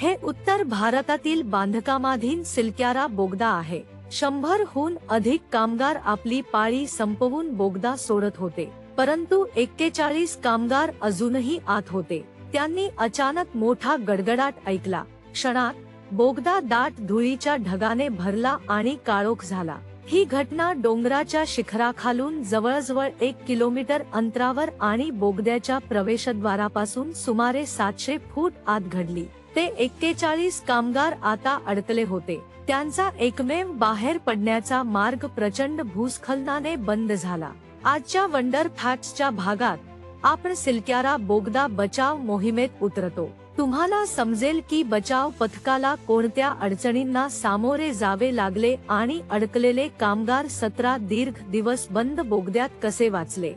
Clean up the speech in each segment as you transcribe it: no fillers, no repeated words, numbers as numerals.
हे उत्तर भारतातील बांधकामाधीन सिलक्यारा बोगदा आहे। 100 हून अधिक कामगार आपली पाळी संपवून बोगदा सोडत होते, परंतु 41 कामगार अजूनही आत होते। त्यांनी अचानक मोठा गडगडाट ऐकला। क्षणात बोगदा दाट धुळीच्या ढगाने भरला आणि काळोख झाला। ही घटना डोंगराच्या शिखराखालून जवळजवळ 1 किलोमीटर अंतरावर आणि बोगद्याच्या प्रवेशद्वारापासून सुमारे 700 फूट आत घडली। ते 41 कामगार आता अडकले होते। त्यांचा एकमेव बाहेर पडण्याचा मार्ग प्रचंड भूस्खलनाने बंद झाला। आजच्या वंडर फॅक्ट्सच्या भागात आपण सिलक्यारा बोगदा बचाव मोहिमेत उतरतो। तुम्हाला समजेल की बचाव पथकाला कोणत्या अडचणींना सामोरे जावे लागले आणि अडकलेले कामगार 17 दीर्घ दिवस बंद बोगद्यात कसे वाचले।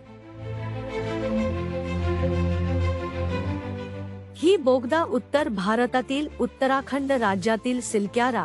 ही बोगदा उत्तर भारतातील उत्तराखंड राज्यातील सिलक्यारा,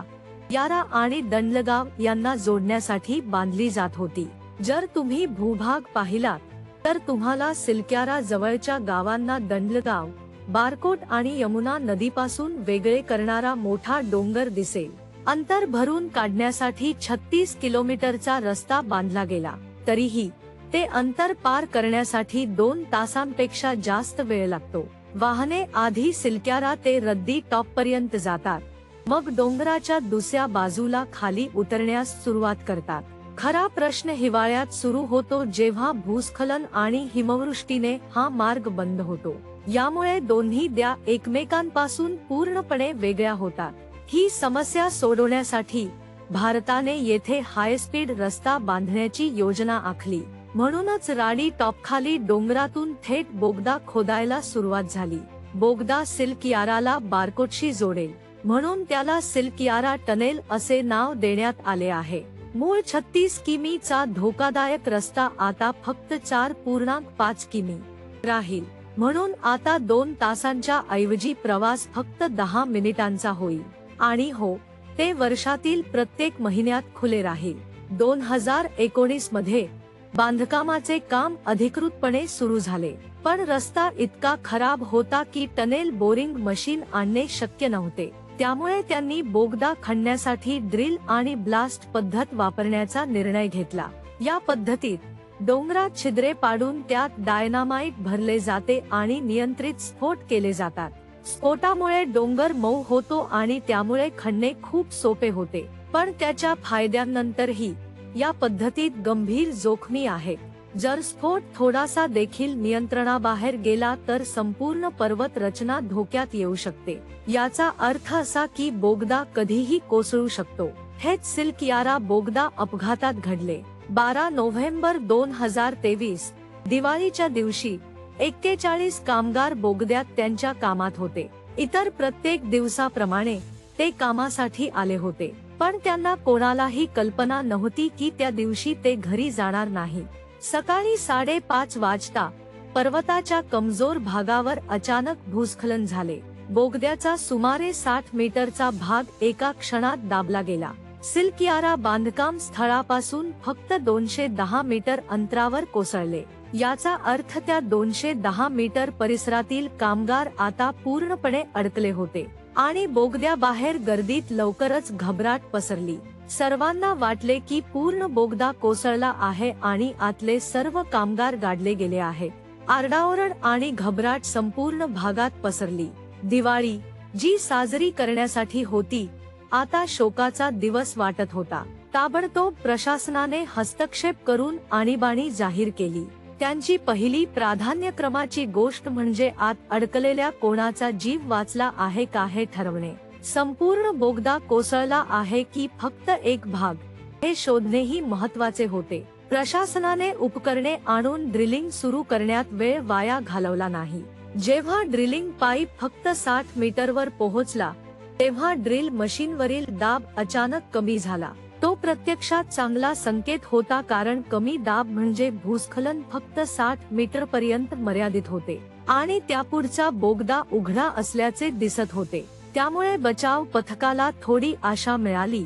यारा आणि दंडलगाव यांना जोडण्यासाठी बांधली जात होती। जर तुम्ही भूभाग पाहिलात तर तुम्हाला सिलक्यारा जवळच्या गावांना दंडलगाव, बारकोट आणि यमुना नदीपासून वेगळे करणारा मोठा डोंगर दिसेल। अंतर भरून काढण्यासाठी 36 किलोमीटरचा रस्ता बांधला गेला, तरीही ते अंतर पार करण्यासाठी 2 तासांपेक्षा जास्त वेळ लागतो। वाहने आधी सिलक्यारा ते रद्दी टॉप पर्यंत जातात, मग डोंगराच्या दुसऱ्या बाजूला खाली उतरण्यास सुरुवात करतात। खरा प्रश्न हिवाळ्यात सुरू होतो, जेव्हा भूस्खलन आणि हिमवृष्टीने हा मार्ग बंद होतो। यामुळे दोन्ही द्या एकमेकांपासून पूर्णपणे वेगळ्या होतात। ही समस्या सोडवण्यासाठी भारताने येथे हाय स्पीड रस्ता बांधण्याची योजना आखली। म्हणूनच राडी टॉपखाली डोंगरातून थेट बोगदा खोदायला सुरुवात झाली। बोगदा सिलक्याराला बारकोटशी जोडेल, म्हणून त्याला सिलक्यारा टनेल असे नाव देण्यात आले आहे। मूळ 36 किमीचा धोकादायक रस्ता आता फक्त 4.5 किमी राहील, म्हणून आता 2 तासांच्या ऐवजी प्रवास फक्त 10 मिनिटांचा होईल। आणि हो, ते वर्षातील प्रत्येक महिन्यात खुले राहील। 2019 मध्ये बांधकामाचे काम अधिकृतपणे सुरू झाले, पण रस्ता इतका खराब होता की टनेल बोरिंग मशीन आणणे शक्य नव्हते। त्यामुळे त्यांनी बोगदा खणण्यासाठी ड्रिल आणि ब्लास्ट पद्धत वापरण्याचा निर्णय घेतला। या पद्धतीत डोंगरात छिद्रे पाडून त्यात डायनामाइट भरले जाते आणि नियंत्रित स्फोट केले जातात। स्फोटामुळे डोंगर मऊ होतो आणि त्यामुळे खणणे खूप सोपे होते, पण त्याच्या फायद्यांनंतरही या पद्धतीत गंभीर जोखमी आहेत। जर स्फोट थोडासा देखील नियंत्रणाबाहेर गेला तर संपूर्ण पर्वत रचना धोक्यात येऊ शकते। याचा अर्थ असा की बोगदा कधीही कोसळू शकतो। हेच सिलक्यारा बोगदा अपघातात घडले। 12 नोव्हेंबर 2023 दिवाळीच्या दिवशी 41 कामगार बोगद्यात त्यांच्या कामात होते। इतर प्रत्येक दिवसाप्रमाणे ते कामासाठी आले होते, पण त्यांना कोणालाही कल्पना नव्हती की त्या दिवशी ते घरी जाणार नाही। सकाळी 5:30 वाजता पर्वताच्या कमजोर भागावर अचानक भूस्खलन झाले। बोगद्याचा सुमारे 60 मीटरचा भाग एका क्षणात दाबला गेला। सिलक्यारा बांधकाम स्थळापासून फक्त 210 मीटर अंतरावर कोसळले। याचा अर्थ त्या 210 मीटर परिसरातील कामगार आता पूर्णपणे अडकले होते आणि बोगद्याबाहेर गर्दीत लवकरच घबराट पसरली। सर्वांना वाटले की पूर्ण बोगदा कोसळला आहे आणि आतले सर्व कामगार गाडले गेले आहेत। आरडाओरड आणि घबराट संपूर्ण भागात पसरली। दिवाळी, जी साजरी करण्यासाठी होती, आता शोकाचा दिवस वाटत होता। ताबडतोब प्रशासनाने हस्तक्षेप करून आणीबाणी जाहीर केली। त्यांची पहिली प्राधान्यक्रमाची गोष्ट म्हणजे आत अडकलेल्या कोणाचा जीव वाचला आहे का हे ठरवणे। संपूर्ण बोगदा कोसळला आहे की फक्त एक भाग, हे शोधणेही महत्त्वाचे होते। प्रशासनाने उपकरणे आणून ड्रिलिंग सुरू करण्यात वेळ वाया घालवला नाही। जेव्हा ड्रिलिंग पाईप फक्त 60 मीटरवर पोहोचला, तेव्हा ड्रिल मशीनवरील दाब अचानक कमी झाला। तो प्रत्यक्षात चांगला संकेत होता, कारण कमी दाब म्हणजे भूस्खलन फक्त 60 मीटर पर्यंत मर्यादित होते आणि त्यापुढचा बोगदा उघडा असल्याचे दिसत होते। त्यामुळे बचाव पथकाला थोडी आशा मिळाली,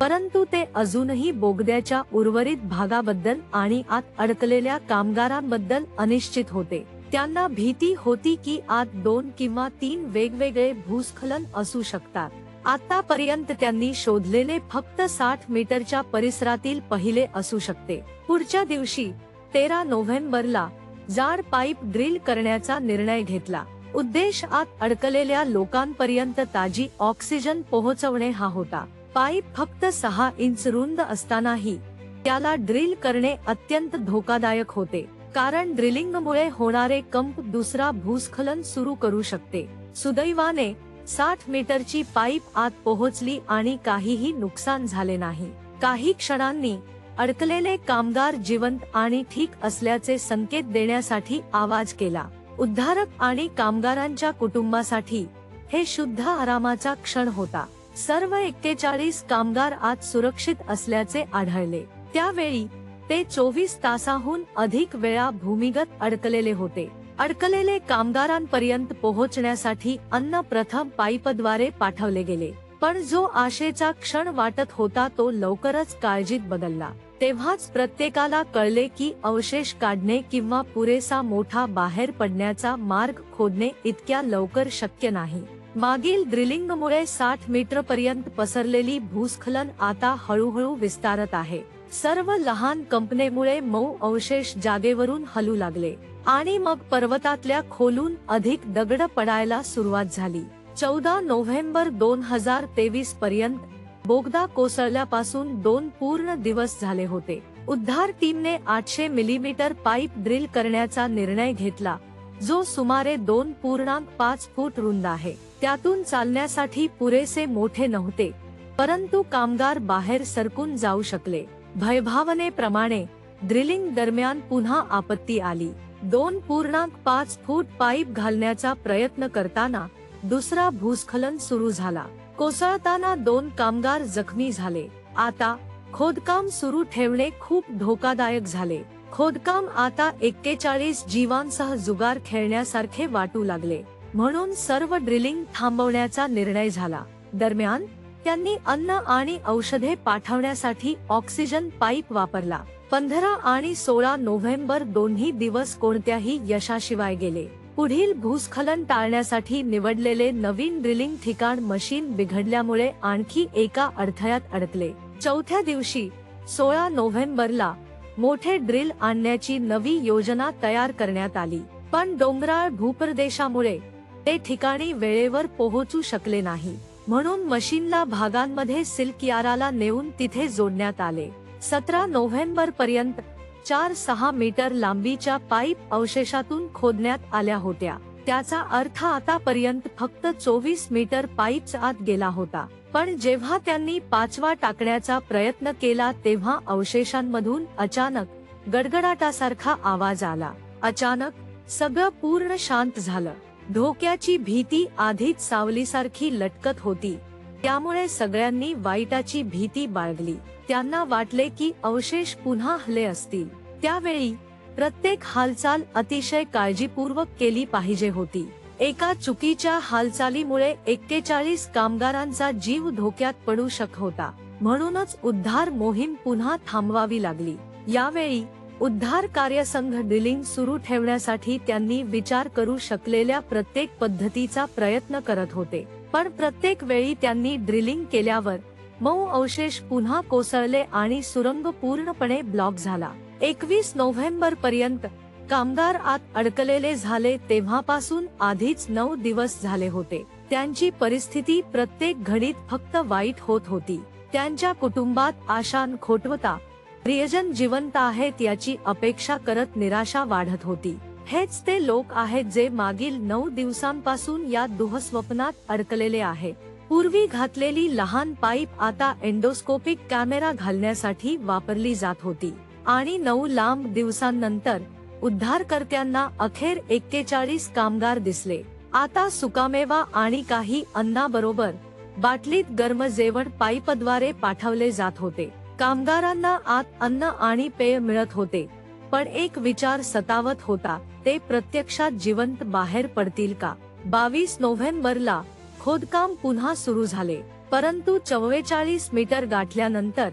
परंतु ते अजूनही बोगद्याच्या उर्वरित भागाबद्दल आणि आत अडकलेल्या कामगारांबद्दल अनिश्चित होते। त्यांना भीती होती की आत 2 किंवा 3 वेगवेगळे भूस्खलन असू शकतात. आतापर्यंत त्यांनी शोधलेले फक्त 60 मीटरच्या परिसरातील पहिले असू शकते. पुढच्या दिवशी 13 नोव्हेंबरला जाड पाईप ड्रिल करण्याचा निर्णय घेतला. उद्देश आत अडकलेल्या लोकांपर्यंत ताजी ऑक्सिजन पोहोचवणे हा होता. पाईप फक्त 6 इंच रुंद असतानाही त्याला ड्रिल करणे अत्यंत धोकादायक होते, कारण ड्रिलिंगमुळे होणारे कंप दुसरा भूस्खलन सुरू करू शकते. सुदैवाने 60 मीटरची पाईप आत पोहोचली आणि काहीही नुकसान झाले नाही. काही क्षणांनी अडकलेले कामगार जिवंत आणि ठीक असल्याचे संकेत देण्यासाठी आवाज केला. उद्धारक आणि कामगारांच्या कुटुंबासाठी हे शुद्ध आरामाचा क्षण होता. सर्व 41 कामगार आत सुरक्षित असल्याचे आढळले. त्यावेळी ते 24 तासाहून अधिक वेळा भूमिगत अडकलेले होते. अडकलेले कामगारांपर्यंत पोहोचण्यासाठी अन्न प्रथम पाईपद्वारे पाठवले गेले, पण जो आशेचा क्षण वाटत होता तो लवकरच काळजीत बदलला. तेव्हाच प्रत्येकाला कळले की अवशेष काढणे किंवा पुरेसा मोठा बाहेर पडण्याचा मार्ग खोदणे इतक्या लवकर शक्य नाही. मागील ड्रिलिंगमुळे 60 मीटरपर्यंत पसरलेली भूस्खलन आता हळूहळू विस्तारत आहे. सर्व लहान कंपनीमुळे मऊ अवशेष जागेवरून हलू लागले आणि मग पर्वतातल्या खोलून अधिक दगड पडायला सुरुवात झाली. 14 नोव्हेंबर 2023 पर्यंत बोगदा कोसळल्यापासून 2 पूर्ण दिवस झाले होते. उद्धार टीमने 800 मिलीमीटर पाईप ड्रिल करण्याचा निर्णय घेतला, जो सुमारे 2.5 फूट रुंद आहे. त्यातून चालण्यासाठी पुरेसे मोठे नव्हते, परंतु कामगार बाहेर सरकून जाऊ शकले. भयभावनेप्रमाणे ड्रिलिंग दरम्यान पुन्हा आपत्ती आली. 2.5 फूट पाईप घालण्याचा प्रयत्न करताना दुसरा भूस्खलन सुरू झाला. कोसळताना 2 कामगार जखमी झाले. आता खोदकाम सुरू ठेवणे खूप धोकादायक झाले. खोदकाम आता 41 जीवांसह जुगार खेळण्यासारखे वाटू लागले, म्हणून सर्व ड्रिलिंग थांबवण्याचा निर्णय झाला. दरम्यान त्यांनी अन्न आणि औषधे पाठवण्यासाठी ऑक्सिजन पाईप वापरला. 15 आणि 16 नोव्हेंबर दोन्ही दिवस कोणत्याही यशाशिवाय गेले. पुढील भूस्खलन टाळण्यासाठी निवडलेले नवीन ड्रिलिंग ठिकाण मशीन बिघडल्यामुळे आणखी एका अडथळ्यात अडकले. चौथ्या दिवशी 16 नोव्हेंबरला मोठे ड्रिल आणण्याची नवी योजना तयार करण्यात आली, पण डोंगराळ भूप्रदेशामुळे ते ठिकाणी वेळेवर पोहोचू शकले नाही. म्हणून मशीनला भागांमध्ये सिल्कयाराला नेऊन तिथे जोडण्यात आले. 17 नोव्हेंबर पर्यंत 4-6 मीटर लांबीच्या पाईप अवशेषातून खोदण्यात आल्या होत्या. त्याचा अर्थ आतापर्यंत फक्त 24 मीटर पाईप आत गेला होता. पण जेव्हा त्यांनी 5वा टाकण्याचा प्रयत्न केला तेव्हा अवशेषांमधून अचानक गडगडाटासारखा आवाज आला. अचानक सगळं पूर्ण शांत झालं. धोक्याची भीती आधीच सावलीसारखी लटकत होती, त्यामुळे सगळ्यांनी वाईटाची भीती बाळगली. त्यांना वाटले की अवशेष पुन्हा हलले असतील. त्यावेळी प्रत्येक हालचाल अतिशय काळजीपूर्वक केली पाहिजे होती. एका चुकीच्या हालचालीमुळे 41 कामगारांचा जीव धोक्यात पडू शकत होता. म्हणूनच उद्धार मोहीम पुन्हा थांबवावी लागली. यावेळी उद्धार कार्यसंघ ड्रिलिंग सुरू ठेवण्यासाठी त्यांनी विचार करू शकलेल्या प्रत्येक पद्धतीचा प्रयत्न करत होते. पण प्रत्येक वेळी त्यांनी ड्रिलिंग केल्यावर मऊ अवशेष पुन्हा कोसळले आणि सुरंग पूर्णपणे ब्लॉक झाला. 21 नोव्हेंबर पर्यंत कामगार आत अडकलेले झाले तेव्हापासून आधीच 9 दिवस झाले होते. त्यांची परिस्थिती प्रत्येक घडीत फक्त वाईट होत होती. त्यांच्या कुटुंबात आशा खोटवता प्रियजन जिवंत आहेत याची अपेक्षा करत निराशा वाढत होती. हेच ते लोक आहेत जे मागील 9 दिवसांपासून या दुःस्वप्नात अडकलेले आहेत. पूर्वी घातलेली लहान पाईप आता एंडोस्कोपिक कॅमेरा घालण्यासाठी वापरली जात होती आणि 9 लांब दिवसांनंतर उद्धारकर्त्यांना अखेर 41 कामगार दिसले. आता सुकामेवा आणि काही अन्नाबरोबर बाटलीत गरम जेवण पाईपद्वारे पाठवले जात होते. कामगारांना आत अन्न आणि पेय मिळत होते, पण एक विचार सतावत होता, ते प्रत्यक्षात जिवंत बाहेर पडतील का? 22 नोव्हेंबरला खोदकाम पुन्हा सुरू झाले, परंतु 44 मीटर गाठल्यानंतर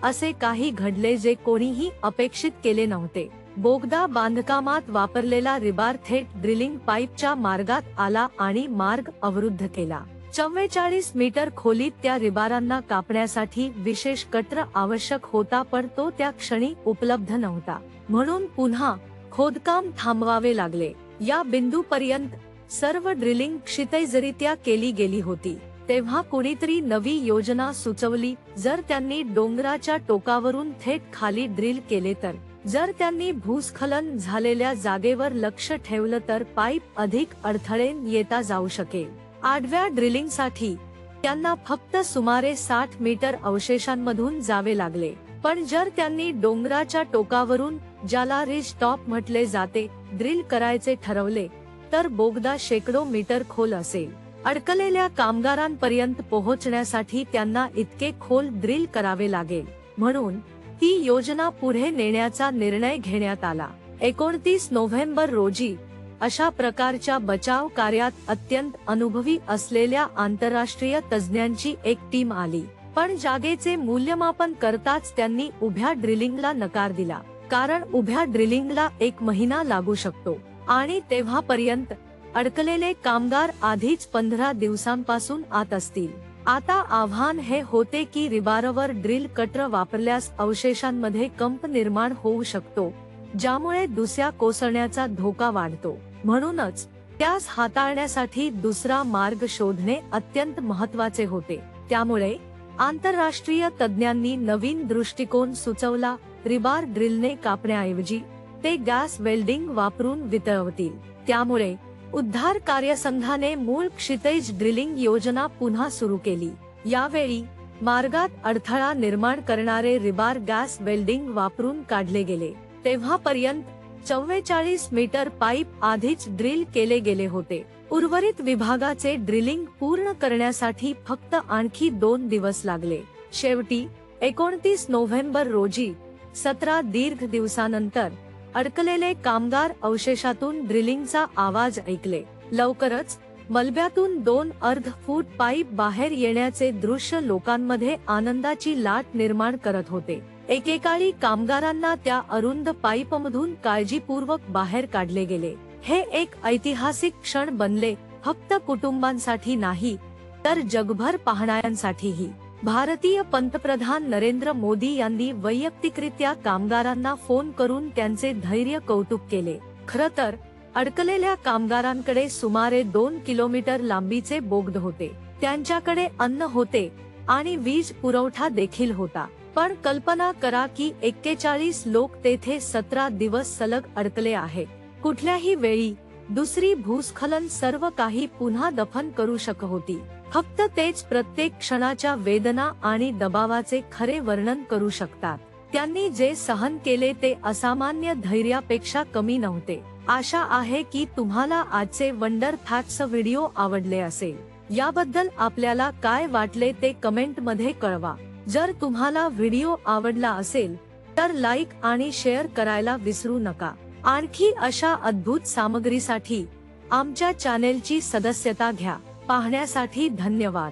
असे काही घडले जे कोणीही अपेक्षित केले नव्हते. बोगदा बांधकामात वापरलेला रिबार थेट ड्रिलिंग पाईपच्या मार्गात आला आणि मार्ग अवरुद्ध केला. 44 मीटर खोलीत त्या रिबारांना कापण्यासाठी विशेष कटर आवश्यक होता, पण तो त्या क्षणी उपलब्ध नव्हता. म्हणून पुन्हा खोदकाम थांबवावे लागले. या बिंदूपर्यंत सर्व ड्रिलिंग क्षितिजरित्या केली गेली होती. तेव्हा कुणीतरी नवी योजना सुचवली. जर त्यांनी डोंगराच्या टोकावरून थेट खाली ड्रिल केले तर, जर त्यांनी भूस्खलन झालेल्या जागेवर लक्ष ठेवलं तर पाईप अधिक अडथळे येता जाऊ शकेल. आडव्या ड्रिलिंगसाठी त्यांना फक्त सुमारे 60 मीटर अवशेषांमधून जावे लागले. पण जर त्यांनी डोंगराच्या टोकावरून, ज्याला रिज टॉप म्हटले जाते, ड्रिल करायचे ठरवले तर बोगदा शेकडो मीटर खोल असेल. अडकलेल्या कामगारांपर्यंत पोहोचण्यासाठी त्यांना इतके खोल ड्रिल करावे लागेल. म्हणून ही योजना पुढे नेण्याचा निर्णय घेण्यात आला. 29 नोव्हेंबर रोजी अशा प्रकारच्या बचाव कार्यात अत्यंत अनुभवी असलेल्या आंतरराष्ट्रीय तज्ज्ञांची एक टीम आली. पण जागेचे मूल्यमापन करताच त्यांनी उभ्या ड्रिलिंगला नकार दिला, कारण उभ्या ड्रिलिंगला 1 महिना लागू शकतो आणि तेव्हापर्यंत अडकलेले कामगार आधीच 15 दिवसांपासून आत असतील. आता आव्हान हे होते की रिबारवर ड्रिल कटर वापरल्यास अवशेषांमध्ये कंप निर्माण होऊ शकतो, ज्यामुळे दुसऱ्या कोसळण्याचा धोका वाढतो. म्हणूनच त्यास हाताळण्यासाठी दुसरा मार्ग शोधणे अत्यंत महत्त्वाचे होते. त्यामुळे आंतरराष्ट्रीय तज्ज्ञांनी नवीन दृष्टिकोन सुचवला. रिबार ड्रिलने कापण्याऐवजी ते गॅस वेल्डिंग वापरून वितळवतील. त्यामुळे उद्धार कार्यसंघाने मूळ क्षितिज ड्रिलिंग योजना पुन्हा सुरू केली. यावेळी मार्गात अडथळा निर्माण करणारे रिबार गॅस वेल्डिंग वापरून काढले गेले. तेव्हापर्यंत 44 मीटर पाईप आधीच ड्रिल केले गेले होते. उर्वरित विभागाचे ड्रिलिंग पूर्ण करण्यासाठी फक्त आणखी 2 दिवस लागले. शेवटी 29 नोव्हेंबर रोजी 17 दीर्घ दिवसानंतर अडकलेले कामगार अवशेषातून ड्रिलिंगचा आवाज ऐकले. लवकरच मलब्यातून 2 अर्ध फूट पाईप बाहेर येण्याचे दृश्य लोकांमध्ये आनंदाची लाट निर्माण करत होते. एकेकाळी कामगारांना त्या अरुंद पाईपमधून काळजीपूर्वक बाहेर काढले गेले. हे एक ऐतिहासिक क्षण बनले, फक्त कुटुंबांसाठी नाही तर जगभर पाहणाऱ्यांसाठीही. भारतीय पंतप्रधान नरेंद्र मोदी यांनी वैयक्तिकरित्या कामगारांना फोन करून त्यांचे धैर्य कौतुक केले. खरं तर अडकलेल्या कामगारांकडे सुमारे 2 किलोमीटर लांबीचे बोगद होते. त्यांच्याकडे अन्न होते आणि वीज पुरवठा देखील होता. पण कल्पना करा की 41 लोक तेथे 17 दिवस सलग अडकले आहेत. कुठल्याही वेळी दुसरी भूस्खलन सर्व काही पुन्हा दफन करू शकत होती. फक्त तेच प्रत्येक क्षणाच्या वेदना आणि दबावाचे खरे वर्णन करू शकतात. त्यांनी जे सहन केले ते असामान्य धैर्यापेक्षा कमी नव्हते. आशा आहे की तुम्हाला आजचे वंडर फॅक्ट्स व्हिडिओ आवडले असेल. याबद्दल आपल्याला काय वाटले ते कमेंट मध्ये कळवा. जर तुम्हाला व्हिडिओ आवडला असेल तर लाईक आणि शेअर करायला विसरू नका. आणखी अशा अद्भुत सामग्रीसाठी आमच्या चॅनेलची सदस्यता घ्या. पाहण्यासाठी धन्यवाद.